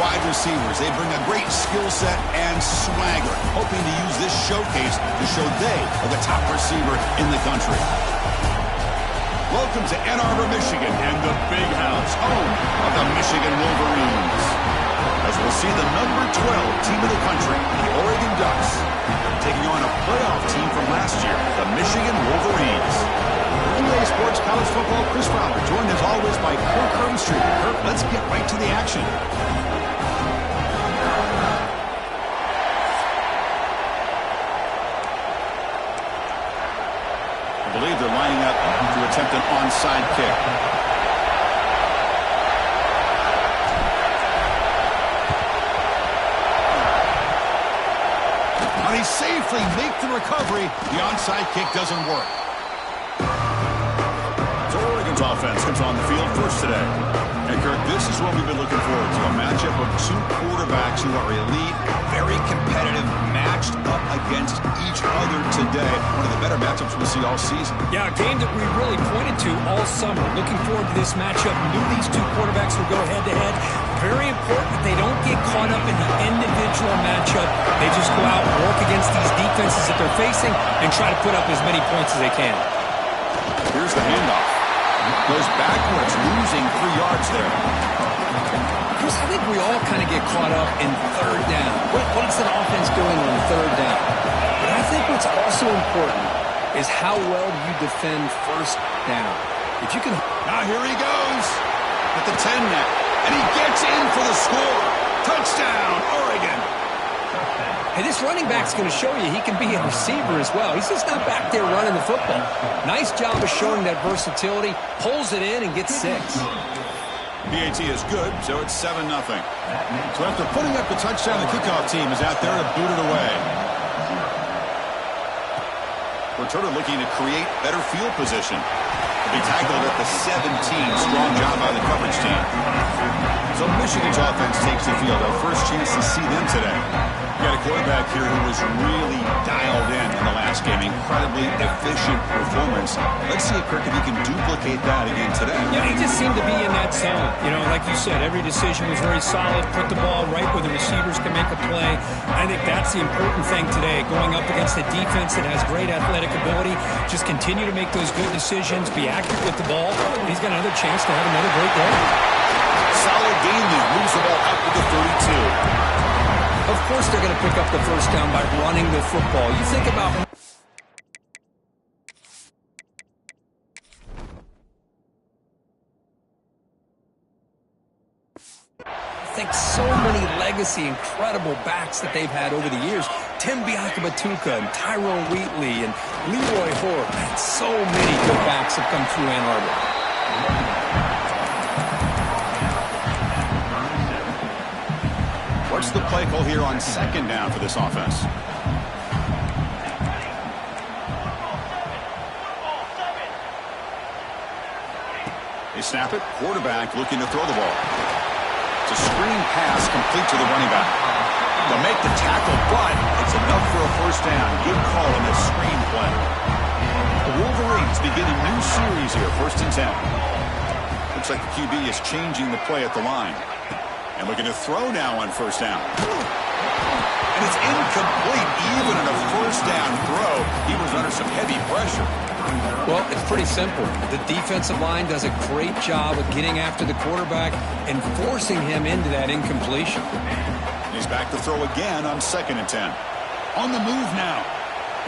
wide receivers. They bring a great skill set and swagger, hoping to use this showcase to show they are the top receiver in the country. Welcome to Ann Arbor, Michigan, and the Big House, home of the Michigan Wolverines. As we'll see the number 12 team of the country, the Oregon Ducks, taking on a playoff team from last year, the Michigan Wolverines. NBA Sports College Football, Chris Fowler, joined as always by Kirk Hermstreet. Kirk, let's get right to the action. I believe they're lining up to attempt an onside kick. When he safely make the recovery, the onside kick doesn't work. So Oregon's offense comes on the field first today. And Kirk, this is what we've been looking forward to, a matchup of two quarterbacks who are elite, very competitive, matched up against each other today. One of the better matchups we'll see all season. Yeah, a game that we really pointed to all summer. Looking forward to this matchup. Knew these two quarterbacks would go head-to-head. Very important that they don't get caught up in the individual matchup. They just go out and work against these defenses that they're facing and try to put up as many points as they can. Here's the handoff. Goes backwards, losing 3 yards there. Chris, I think we all kind of get caught up in third down. What's an offense doing on third down? But I think what's also important is how well you defend first down. If you can... Now here he goes at the 10 net. And he gets in for the score. Touchdown, Oregon. Hey, this running back's going to show you he can be a receiver as well. He's just not back there running the football. Nice job of showing that versatility. Pulls it in and gets 6. PAT is good, so it's 7-0. So after putting up the touchdown, the kickoff team is out there to boot it away. Returner looking to create better field position. They tackled at the 17. Strong job by the coverage team. So Michigan's offense takes the field. Our first chance to see them today. You got a quarterback here who was really dialed in the last game. Incredibly efficient performance. Let's see if Kirk, if he can duplicate that again today. Yeah, he just seemed to be in that zone. You know, like you said, every decision was very solid. Put the ball right where the receivers can make a play. I think that's the important thing today. Going up against a defense that has great athletic ability. Just continue to make those good decisions. Be accurate with the ball. He's got another chance to have another great day. Solid game there. Moves the ball up to the 32. Of course they're going to pick up the first down by running the football. You think about... I think so many legacy, incredible backs that they've had over the years. Tim Biakabatuka and Tyrone Wheatley and Leroy Hoare. Man, so many good backs have come through Ann Arbor. What's the play call here on second down for this offense? They snap it. Quarterback looking to throw the ball. It's a screen pass complete to the running back. They'll make the tackle, but it's enough for a first down. Good call in this screen play. The Wolverines begin a new series here, 1st and 10. Looks like the QB is changing the play at the line. And looking to throw now on first down. And it's incomplete. Even in a first down throw, he was under some heavy pressure. Well, it's pretty simple. The defensive line does a great job of getting after the quarterback and forcing him into that incompletion. He's back to throw again on 2nd and 10. On the move now.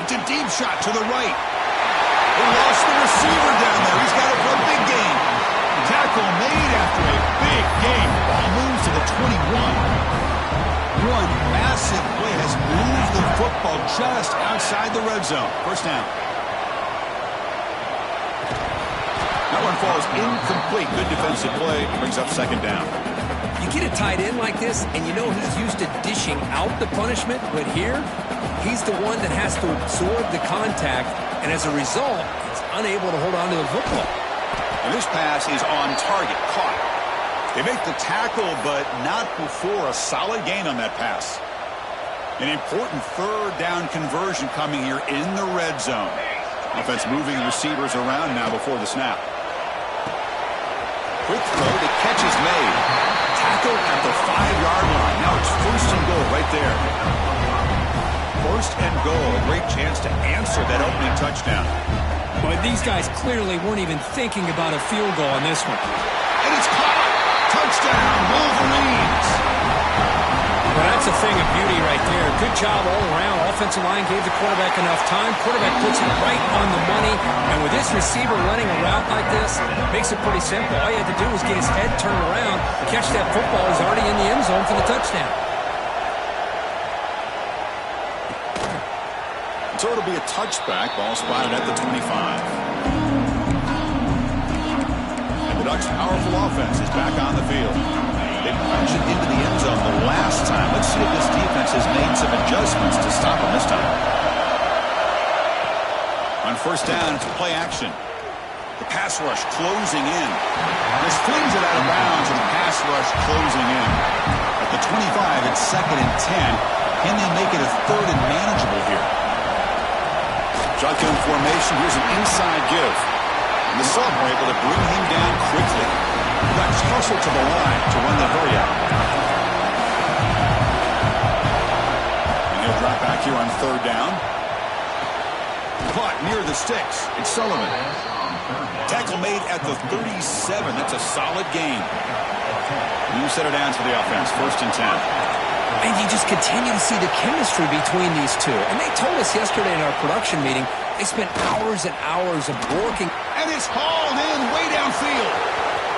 It's a deep shot to the right. They lost the receiver down there. He's got it for a big game. Tackle made after a big game. Ball moves to the 21. One massive play has moved the football just outside the red zone. First down. That one falls incomplete. Good defensive play. Brings up 2nd down. You get a tight end like this, and you know he's used to dishing out the punishment, but here, he's the one that has to absorb the contact, and as a result, he's unable to hold on to the football. And this pass is on target, caught. They make the tackle, but not before a solid gain on that pass. An important 3rd down conversion coming here in the red zone. Offense moving receivers around now before the snap. Quick throw, the catch is made. Tackle at the 5-yard there. First and goal, a great chance to answer that opening touchdown. But these guys clearly weren't even thinking about a field goal on this one. And it's caught! Touchdown, Wolverines! Well, that's a thing of beauty right there. Good job all around. Offensive line gave the quarterback enough time. Quarterback puts it right on the money. And with this receiver running a route like this, it makes it pretty simple. All you had to do was get his head turned around, catch that football. He's already in the end zone for the touchdown. So it'll be a touchback. Ball spotted at the 25. And the Ducks' powerful offense is back on the field. They punched it into the end zone the last time. Let's see if this defense has made some adjustments to stop them this time. On first down, it's play action. The pass rush closing in. This flings it out of bounds, and the pass rush closing in. At the 25, it's 2nd and 10. Can they make it a 3rd and manageable here? Shotgun formation. Here's an inside give. And the Subs are able to bring him down quickly. Ducks hustle to the line to run the hurry out. And he'll drop back here on 3rd down. Caught near the sticks. It's Sullivan. Tackle made at the 37. That's a solid gain. New set of downs for the offense. 1st and 10. And you just continue to see the chemistry between these two. And they told us yesterday in our production meeting, they spent hours and hours of working. And it's hauled in way downfield.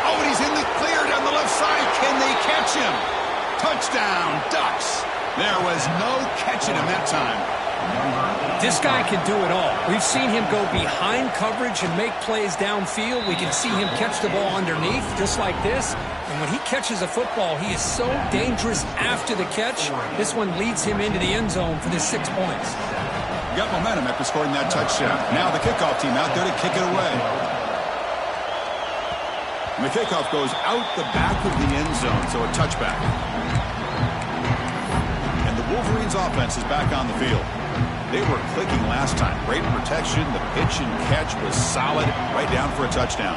Oh, and he's in the clear down the left side. Can they catch him? Touchdown, Ducks. There was no catching him that time. This guy can do it all. We've seen him go behind coverage and make plays downfield. We can see him catch the ball underneath, just like this. And when he catches a football, he is so dangerous after the catch. This one leads him into the end zone for the 6 points. Got momentum after scoring that touchdown. Now the kickoff team out there to kick it away. And the kickoff goes out the back of the end zone, so a touchback. And the Wolverines offense is back on the field. They were clicking last time. Great protection. The pitch and catch was solid. Right down for a touchdown.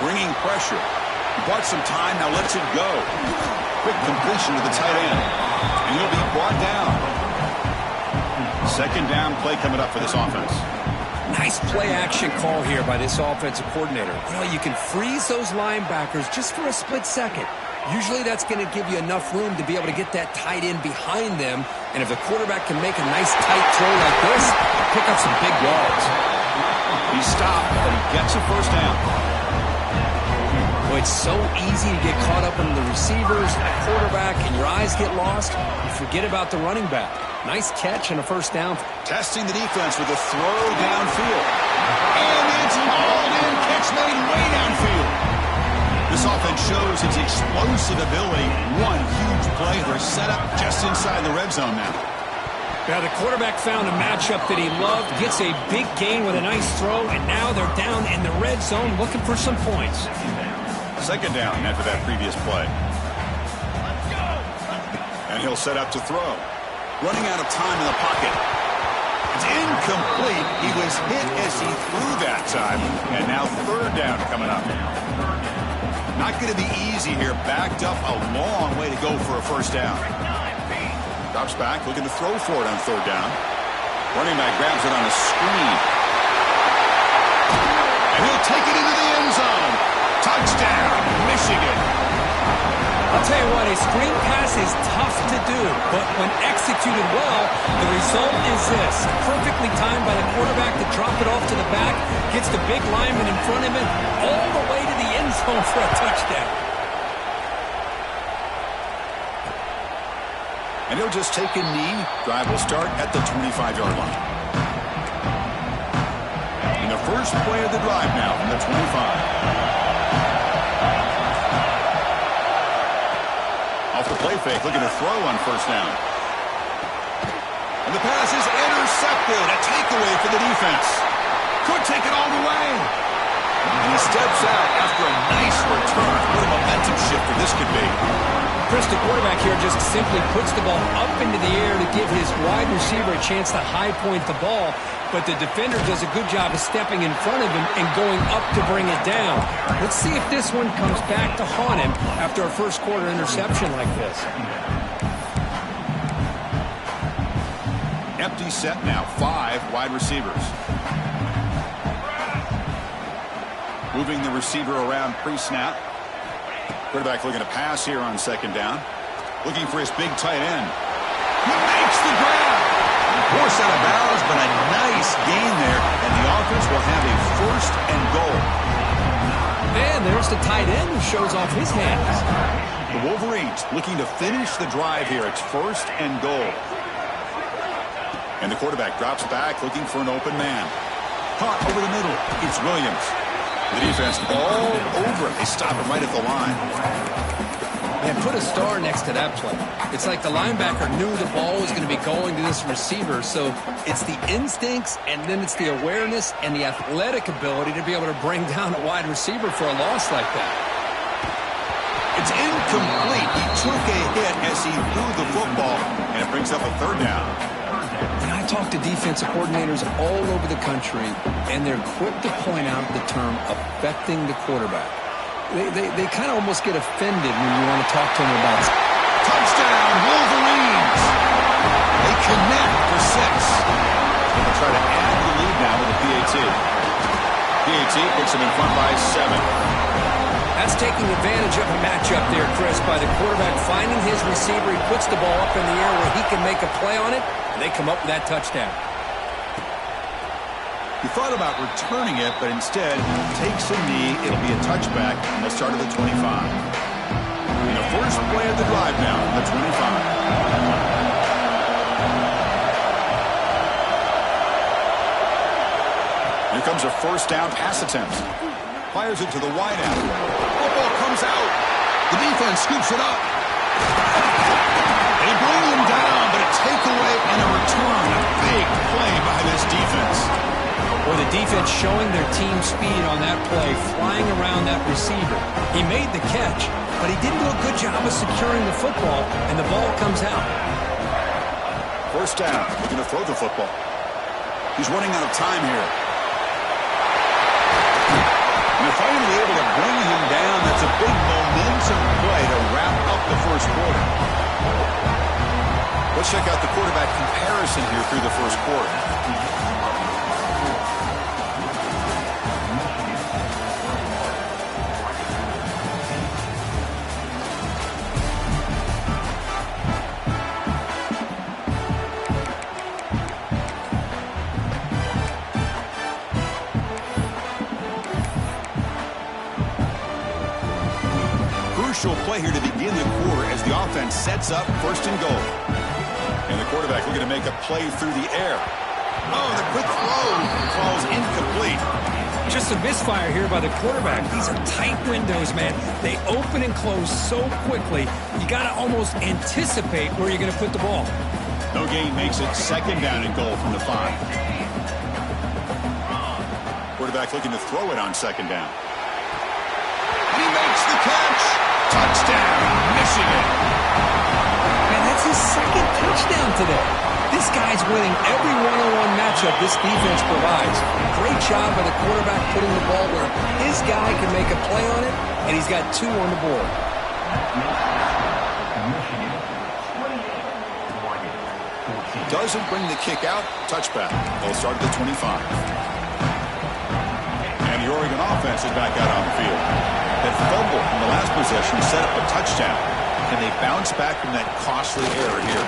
Bringing pressure. He bought some time. Now lets it go. Quick completion to the tight end. And he'll be brought down. 2nd down play coming up for this offense. Nice play-action call here by this offensive coordinator. You know, you can freeze those linebackers just for a split second. Usually that's going to give you enough room to be able to get that tight end behind them. And if the quarterback can make a nice tight throw like this, pick up some big yards. He stopped, but he gets a 1st down. Well, it's so easy to get caught up in the receivers, the quarterback, and your eyes get lost. You forget about the running back. Nice catch and a 1st down. Testing the defense with a throw downfield. And it's hauled in. Catch made way downfield. This offense shows its explosive ability. One huge play. They're set up just inside the red zone now. Now the quarterback found a matchup that he loved, gets a big gain with a nice throw, and now they're down in the red zone looking for some points. 2nd down after that previous play. And he'll set up to throw. Running out of time in the pocket. It's incomplete. He was hit as he threw that time. And now 3rd down coming up. Not going to be easy here. Backed up a long way to go for a 1st down. Drops back, looking to throw for it on 3rd down. Running back grabs it on a screen. And he'll take it into the end zone. Touchdown, Michigan. I'll tell you what, a screen pass is tough to do, but when executed well, the result is this. Perfectly timed by the quarterback to drop it off to the back, gets the big lineman in front of him, all the way to the end zone for a touchdown. And he'll just take a knee. Drive will start at the 25-yard line. And the first play of the drive now from the 25. Off the play fake, looking to throw on 1st down. And the pass is intercepted. A takeaway for the defense. Could take it all the way. And he steps out after a nice return. What a momentum shifter this could be. Chris, the quarterback here just simply puts the ball up into the air to give his wide receiver a chance to high point the ball. but the defender does a good job of stepping in front of him and going up to bring it down. Let's see if this one comes back to haunt him after a first quarter interception like this. Empty set now, 5 wide receivers. Moving the receiver around pre-snap. Quarterback looking to pass here on second down. Looking for his big tight end. He makes the grab. Forced out of bounds, but a nice gain there, and the offense will have a first and goal. And there's the tight end who shows off his hands. The Wolverines looking to finish the drive here. It's first and goal. And the quarterback drops back looking for an open man. Caught over the middle. It's Williams. The defense all over it. They stop him right at the line. And put a star next to that play. It's like the linebacker knew the ball was going to be going to this receiver, so it's the instincts and then it's the awareness and the athletic ability to be able to bring down a wide receiver for a loss like that. It's incomplete. He took a hit as he threw the football, and it brings up a third down. And I talk to defensive coordinators all over the country, and they're quick to point out the term affecting the quarterback. They kind of almost get offended when you want to talk to them about it. Touchdown, Wolverines! They connect for 6. They'll try to add the lead now with a PAT. PAT puts them in front by 7. That's taking advantage of a matchup there, Chris, by the quarterback finding his receiver. He puts the ball up in the air where he can make a play on it, and they come up with that touchdown. He thought about returning it, but instead takes a knee. It'll be a touchback, and they'll start at the 25. And the first play of the drive now, the 25. Here comes a first down pass attempt. Fires it to the wide end. Football comes out. The defense scoops it up. They bring him down, but a takeaway and a return. A big play by this defense. Or the defense showing their team speed on that play, flying around that receiver. He made the catch, but he didn't do a good job of securing the football, and the ball comes out. First down, looking to throw the football. He's running out of time here. And they're finally able to bring him down. That's a big momentum play to wrap up the first quarter. Let's check out the quarterback comparison here through the first quarter. Crucial play here to begin the quarter as the offense sets up first and goal. And the quarterback looking to make a play through the air. Oh, the quick throw falls incomplete. Just a misfire here by the quarterback. These are tight windows, man. They open and close so quickly, you got to almost anticipate where you're going to put the ball. No gain makes it second down and goal from the 5. Quarterback looking to throw it on second down. He makes the catch. Touchdown, Michigan. Man, that's his second touchdown today. This guy's winning every one-on-one matchup this defense provides. Great job by the quarterback putting the ball where his guy can make a play on it, and he's got 2 on the board. Doesn't bring the kick out. Touchback. They'll start at the 25. And the Oregon offense is back out on the field. That fumble from the last possession set up a touchdown. And they bounce back from that costly error here.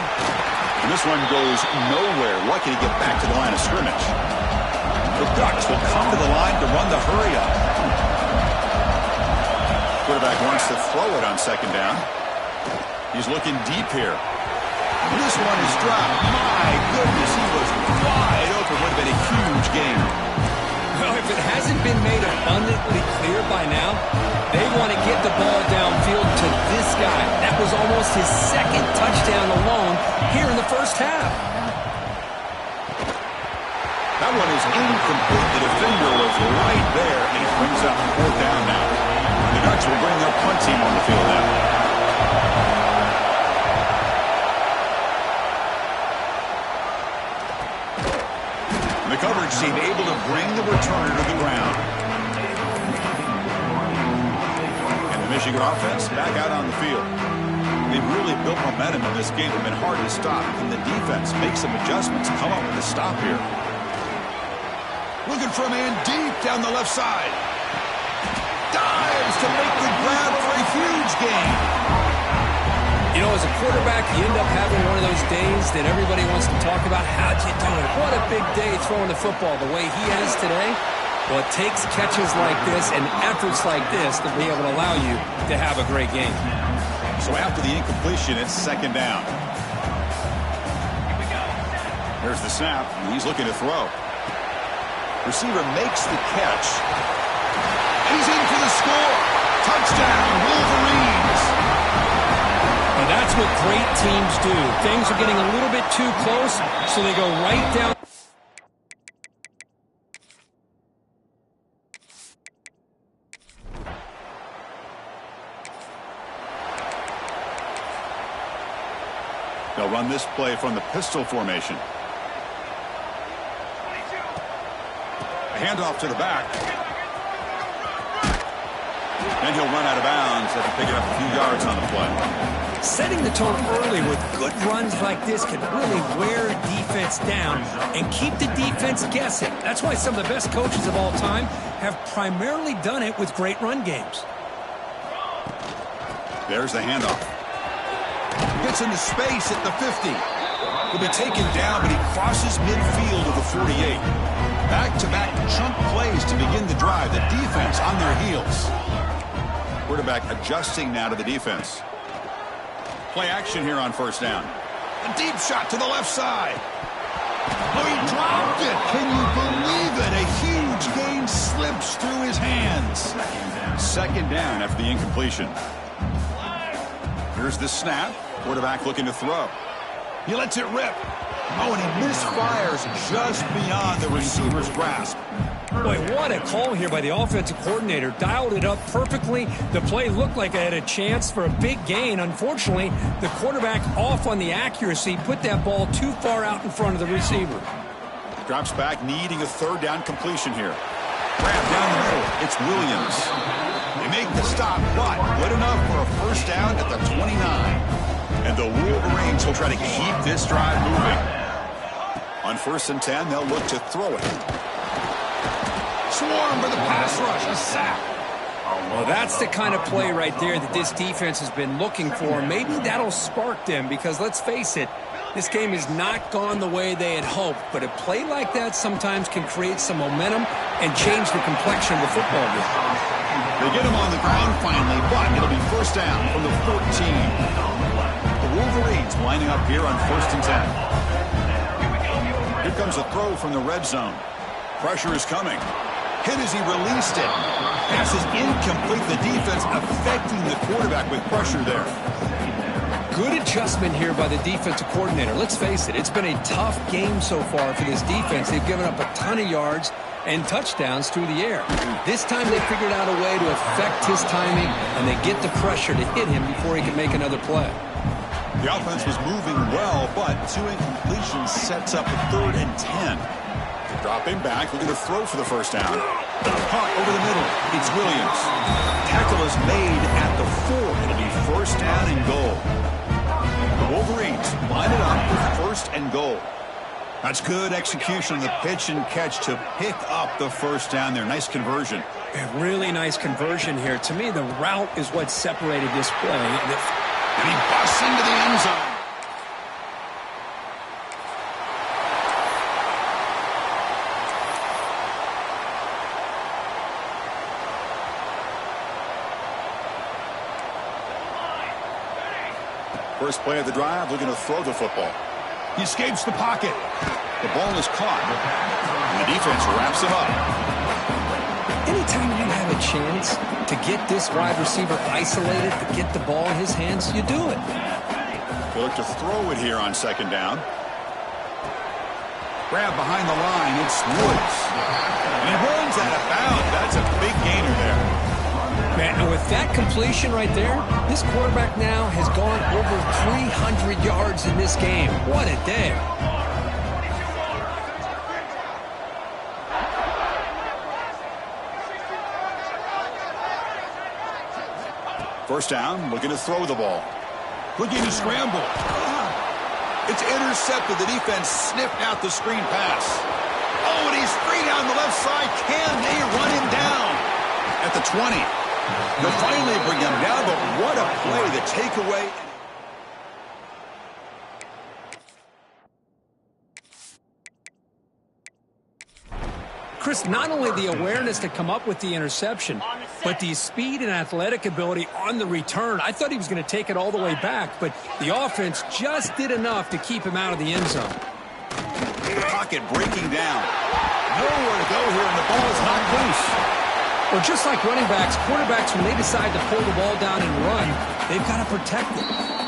And this one goes nowhere. Lucky to get back to the line of scrimmage. The Ducks will come to the line to run the hurry-up. Quarterback wants to throw it on second down. He's looking deep here. And this one is dropped. My goodness, he was wide open. Would have been a huge game. Well, if it hasn't been made abundantly clear by now, they want to get the ball downfield to this guy. That was almost his second touchdown alone here in the first half. That one is incomplete. The defender was right there, and it brings up fourth down now. The Ducks will bring their punt team on the field now. The coverage the returner to the ground. And the Michigan offense back out on the field. They've really built momentum in this game. They've been hard to stop. Can the defense make some adjustments, come up with a stop here? Looking for a man deep down the left side. Dives to make the grab for a huge gain. You know, as a quarterback, you end up having one of those days that everybody wants to talk about. How'd you do it? What a big day throwing the football the way he has today. Well, it takes catches like this and efforts like this to be able to allow you to have a great game. So after the incompletion, it's second down. There's the snap. He's looking to throw. Receiver makes the catch. He's in for the score. Touchdown, Wolverines. And that's what great teams do. Things are getting a little bit too close, so they go right down. They'll run this play from the pistol formation. A handoff to the back. And he'll run out of bounds after picking up a few yards on the play. Setting the tone early with good runs like this can really wear defense down and keep the defense guessing. That's why some of the best coaches of all time have primarily done it with great run games. There's the handoff. Gets into space at the 50. He'll be taken down, but he crosses midfield to the 48. Back-to-back chunk plays to begin the drive. The defense on their heels. Quarterback adjusting now to the defense. Play action here on first down. A deep shot to the left side. Oh, he dropped it. Can you believe it? A huge gain slips through his hands. Second down after the incompletion. Here's the snap. Quarterback looking to throw. He lets it rip. Oh, and he misfires just beyond the receiver's grasp. Boy, what a call here by the offensive coordinator. Dialed it up perfectly. The play looked like it had a chance for a big gain. Unfortunately, the quarterback off on the accuracy, put that ball too far out in front of the receiver. Drops back, needing a third down completion here. Grab down the middle. It's Williams. They make the stop, but good enough for a first down at the 29. And the Wolverines will try to keep this drive moving. On 1st and 10, they'll look to throw it. Swarm for the pass rush. A sack. Well, that's the kind of play right there that this defense has been looking for. Maybe that'll spark them because, let's face it, this game has not gone the way they had hoped. But a play like that sometimes can create some momentum and change the complexion of the football game. They get him on the ground finally, but it'll be first down from the 14. The Wolverines lining up here on 1st and 10. Here comes a throw from the red zone. Pressure is coming. Hit as he released it. Pass is incomplete. The defense affecting the quarterback with pressure there. Good adjustment here by the defensive coordinator. Let's face it, it's been a tough game so far for this defense. They've given up a ton of yards and touchdowns through the air. This time they figured out a way to affect his timing, and they get the pressure to hit him before he can make another play. The offense was moving well, but 2 incompletions sets up a 3rd and 10. Dropping back, looking to throw for the first down. Caught over the middle. It's Williams. Tackle is made at the 4. It'll be first down and goal. The Wolverines line it up with 1st and goal. That's good execution on the pitch and catch to pick up the first down there. Nice conversion. A really nice conversion here. To me, the route is what separated this play. And he busts into the end zone. First play of the drive, looking to throw the football. He escapes the pocket. The ball is caught. And the defense wraps him up. Anytime you have a chance to get this wide receiver isolated, to get the ball in his hands, you do it. They look to throw it here on 2nd down. Grab behind the line. It's Woods. And he runs out of bounds. That's a big gainer there. Man, and with that completion right there, this quarterback now has gone over 300 yards in this game. What a day. First down, looking to throw the ball. Looking to scramble. It's intercepted. The defense sniffed out the screen pass. Oh, and he's free down the left side. Can they run him down? At the 20. They'll finally bring him down, but what a play. The takeaway. Chris, not only the awareness to come up with the interception, but the speed and athletic ability on the return. I thought he was going to take it all the way back, but the offense just did enough to keep him out of the end zone. The pocket breaking down. Nowhere to go here, and the ball is knocked loose. Well, just like running backs, quarterbacks, when they decide to pull the ball down and run, they've got to protect it.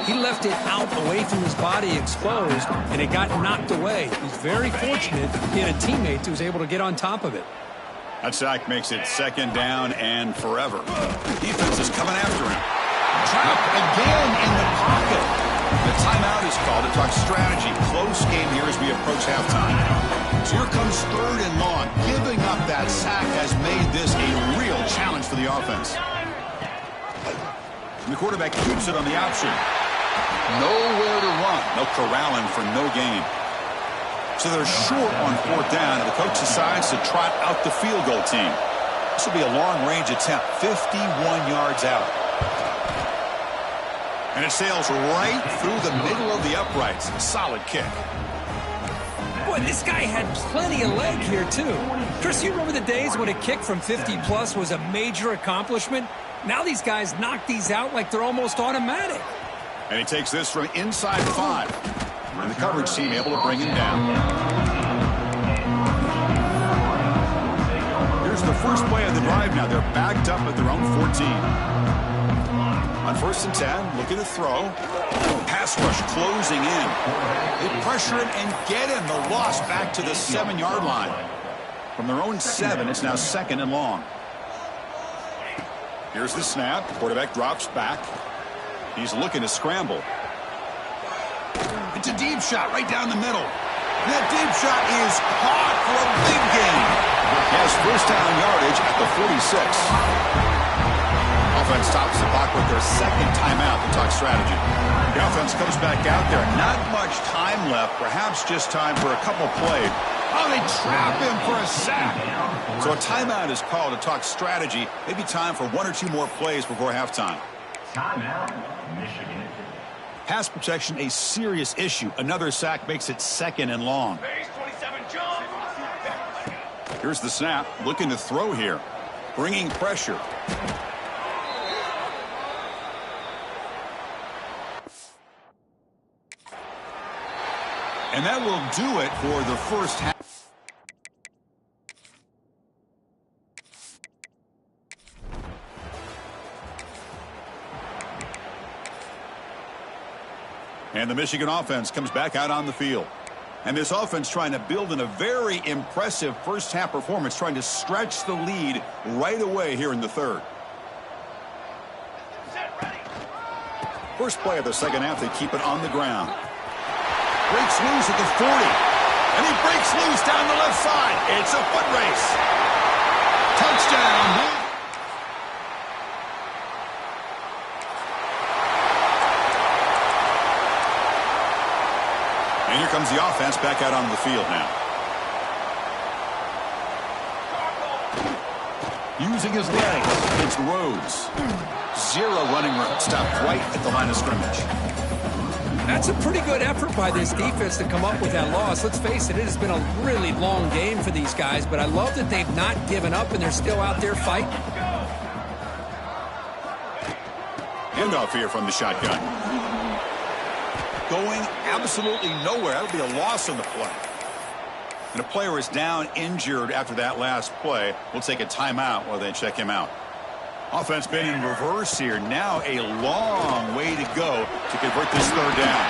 He left it out away from his body exposed, and it got knocked away. He's very fortunate he had a teammate who was able to get on top of it. That sack makes it second down and forever. Defense is coming after him. Trapped again in the pocket. The timeout is called to talk strategy. Close game here as we approach halftime. So here comes third and long. Giving up that sack has made this a real challenge for the offense. And the quarterback keeps it on the option. Nowhere to run. They'll corral him for no gain. So they're short on fourth down, and the coach decides to trot out the field goal team. This will be a long-range attempt, 51 yards out. And it sails right through the middle of the uprights. Solid kick. Boy, this guy had plenty of leg here, too. Chris, you remember the days when a kick from 50-plus was a major accomplishment? Now these guys knock these out like they're almost automatic. And he takes this from inside 5. And the coverage team able to bring him down. Here's the first play of the drive now. They're backed up at their own 14. On first and 10, looking to throw. Pass rush closing in. They pressure him and get him. The loss back to the 7-yard line. From their own 7, it's now second and long. Here's the snap. Quarterback drops back. He's looking to scramble. It's a deep shot right down the middle. And that deep shot is caught for a big gain. Has first down yardage at the 46. Offense stops the clock with their second timeout to talk strategy. The offense comes back out there. Not much time left. Perhaps just time for a couple plays. Oh, they trap him for a sack. So a timeout is called to talk strategy. Maybe time for 1 or 2 more plays before halftime. Timeout, Michigan. Pass protection, a serious issue. Another sack makes it second and long. Here's the snap. Looking to throw here. Bringing pressure. And that will do it for the first half. And the Michigan offense comes back out on the field. And this offense trying to build in a very impressive first-half performance, trying to stretch the lead right away here in the third. First play of the second half, they keep it on the ground. Breaks loose at the 40. And he breaks loose down the left side. It's a foot race. Touchdown. And here comes the offense back out on the field now. Using his legs, it's Rhodes. 0 running room. Stopped right at the line of scrimmage. That's a pretty good effort by this defense to come up with that loss. Let's face it, it has been a really long game for these guys, but I love that they've not given up and they're still out there fighting. Handoff here from the shotgun. Going absolutely nowhere. That'll be a loss on the play. And a player is down injured after that last play. We'll take a timeout while they check him out. Offense been in reverse here. Now a long way to go to convert this third down.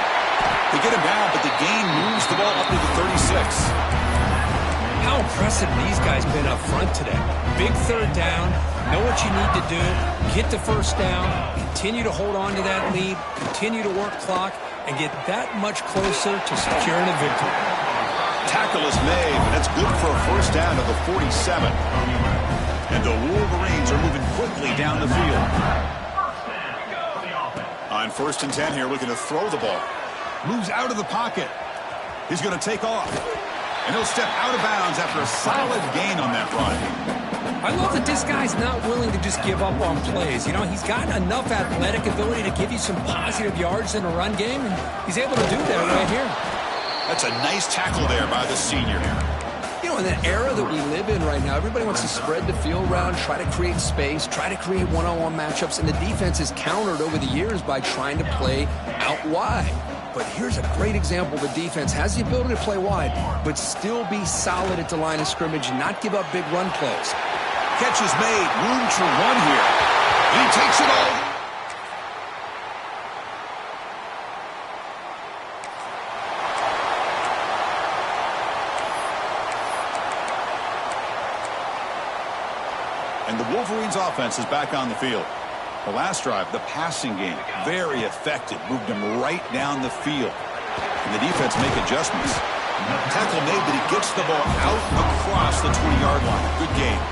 They get him down, but the gain moves the ball up to the 36. How impressive these guys been up front today. Big third down. Know what you need to do. Get the first down. Continue to hold on to that lead. Continue to work clock. And get that much closer to securing a victory. Tackle is made, and that's good for a first down to the 47. And the Wolverines are moving quickly down the field. On 1st and 10 here, looking to throw the ball. Moves out of the pocket. He's going to take off. And he'll step out of bounds after a solid gain on that run. I love that this guy's not willing to just give up on plays. You know, he's got enough athletic ability to give you some positive yards in a run game, and he's able to do that right here. That's a nice tackle there by the senior. You know, in the era that we live in right now, everybody wants to spread the field around, try to create space, try to create one-on-one matchups, and the defense is countered over the years by trying to play out wide. But here's a great example. The defense has the ability to play wide, but still be solid at the line of scrimmage and not give up big run plays. Catch is made. Room to run here. And he takes it all. And the Wolverines' offense is back on the field. The last drive, the passing game, very effective. Moved him right down the field. And the defense make adjustments. Tackle made, but he gets the ball out across the 20-yard line. Good game.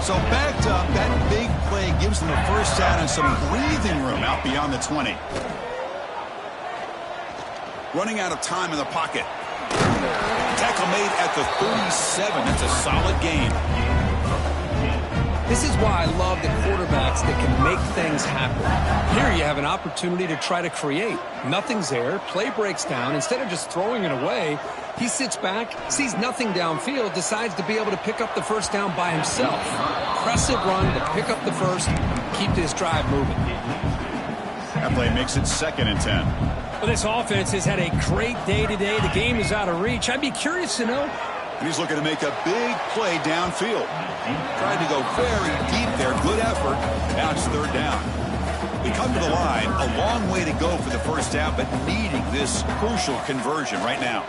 So backed up, that big play gives them a first down and some breathing room out beyond the 20. Running out of time in the pocket. Tackle made at the 37. That's a solid game. This is why I love the quarterbacks that can make things happen. Here you have an opportunity to try to create. Nothing's there. Play breaks down. Instead of just throwing it away, he sits back, sees nothing downfield, decides to be able to pick up the first down by himself. Impressive run to pick up the first, keep this drive moving. That play makes it 2nd and 10. Well, this offense has had a great day today. The game is out of reach. I'd be curious to know. He's looking to make a big play downfield. Tried to go very deep there. Good effort. Now it's 3rd down. We come to the line. A long way to go for the first down, but needing this crucial conversion right now.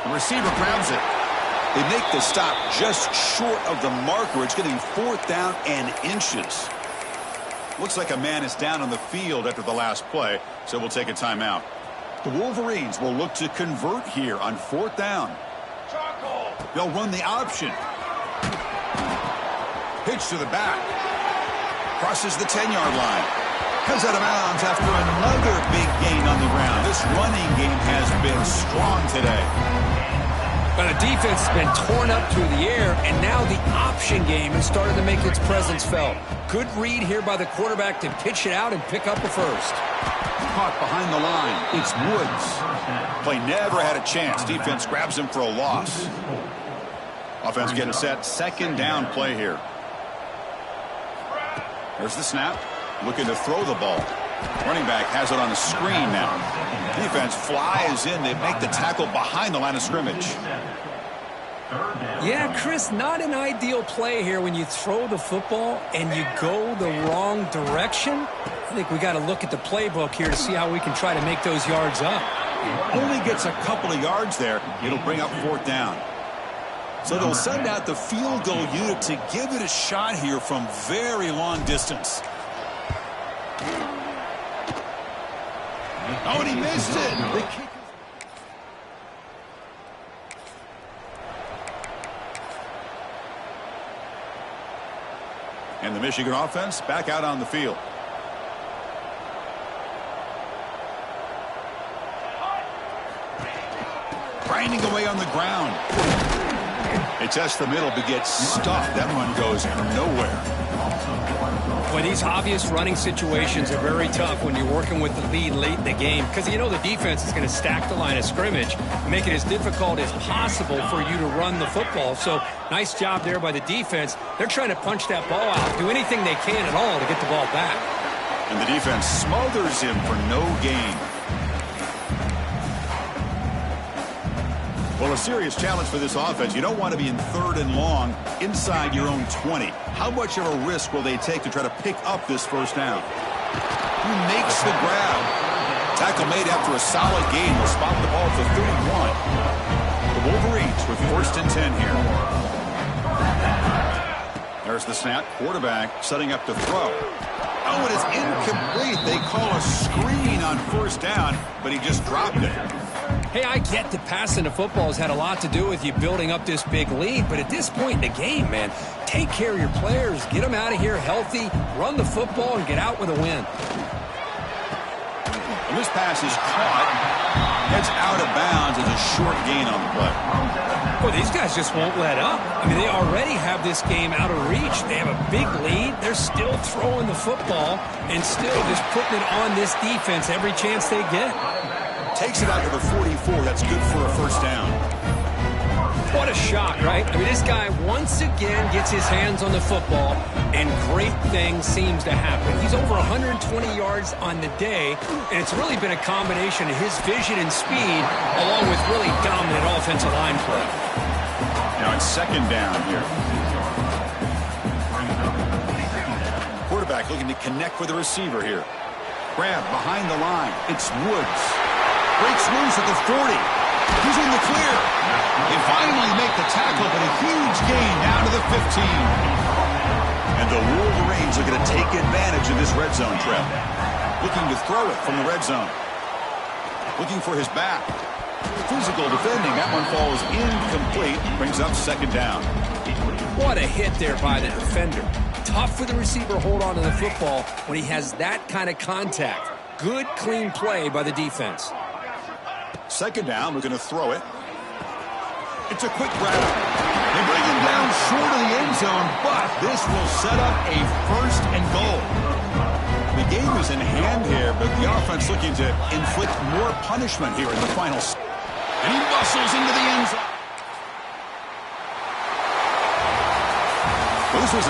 The receiver grabs it. They make the stop just short of the marker. It's going to be 4th down and inches. Looks like a man is down on the field after the last play, so we'll take a timeout. The Wolverines will look to convert here on 4th down. They'll run the option. Pitch to the back. Crosses the 10-yard line. Comes out of bounds after another big gain on the ground. This running game has been strong today. But the defense has been torn up through the air, and now the option game has started to make its presence felt. Good read here by the quarterback to pitch it out and pick up a first. Caught behind the line. It's Woods. Play never had a chance. Defense grabs him for a loss. Offense getting set. 2nd down play here. There's the snap. Looking to throw the ball. Running back has it on the screen now. Defense flies in. They make the tackle behind the line of scrimmage. Yeah, Chris, not an ideal play here when you throw the football and you go the wrong direction. I think we got to look at the playbook here to see how we can try to make those yards up. Only gets a couple of yards there. It'll bring up 4th down. So they'll send out the field goal unit to give it a shot here from very long distance. Oh, and he missed it. The kick. And the Michigan offense back out on the field. Grinding away on the ground. They test the middle but get stuffed. That one goes nowhere. Well, these obvious running situations are very tough when you're working with the lead late in the game because you know the defense is going to stack the line of scrimmage, make it as difficult as possible for you to run the football. So nice job there by the defense. They're trying to punch that ball out, do anything they can at all to get the ball back. And the defense smothers him for no gain. Well, a serious challenge for this offense. You don't want to be in 3rd and long inside your own 20. How much of a risk will they take to try to pick up this first down? Who makes the grab? Tackle made after a solid gain. Will spot the ball for 31. The Wolverines with 1st and 10 here. There's the snap. Quarterback setting up to throw. Oh, it is incomplete. They call a screen on first down, but he just dropped it. Hey, I get that passing the football has had a lot to do with you building up this big lead, but at this point in the game, man, take care of your players, get them out of here healthy, run the football, and get out with a win. And this pass is caught. Heads out of bounds as a short gain on the play. Well, these guys just won't let up. I mean, they already have this game out of reach. They have a big lead. They're still throwing the football and still just putting it on this defense every chance they get. Takes it out to the 44. That's good for a first down. What a shock, right? I mean, this guy once again gets his hands on the football, and great things seems to happen. He's over 120 yards on the day, and it's really been a combination of his vision and speed, along with really dominant offensive line play. Now it's second down here. Quarterback looking to connect with the receiver here. Grab behind the line. It's Woods. Breaks loose at the 40. He's in the clear. They finally make the tackle, but a huge gain down to the 15. And the Wolverines are going to take advantage of this red zone trap. Looking to throw it from the red zone. Looking for his back. Physical defending. That one falls incomplete. Brings up second down. What a hit there by the defender. Tough for the receiver to hold on to the football when he has that kind of contact. Good, clean play by the defense. Second down, we're going to throw it. It's a quick grab. They bring him down short of the end zone, but this will set up a first and goal. The game is in hand here, but the offense looking to inflict more punishment here in the final. And he muscles into the end zone.